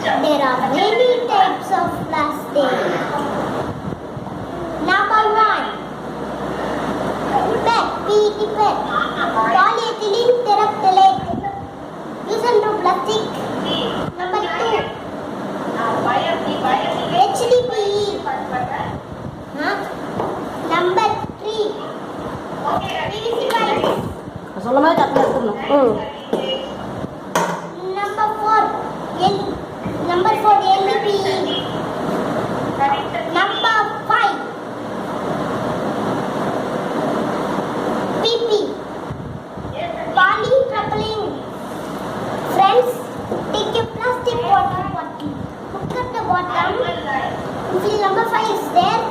There are many types of plastic. Number 1. PET, PET PET. Polyethylene terephthalate. Used through plastic. Number 2. HDPE. Number 3. PVC pipes. சொல்லும்போது டக்குனு எடுத்துக்கணும். Number 4. Number 4 LDPE. Number 5 PP. Polypropylene. Friends, take a plastic water bottle. Look at the bottom. Fill number 5 is there.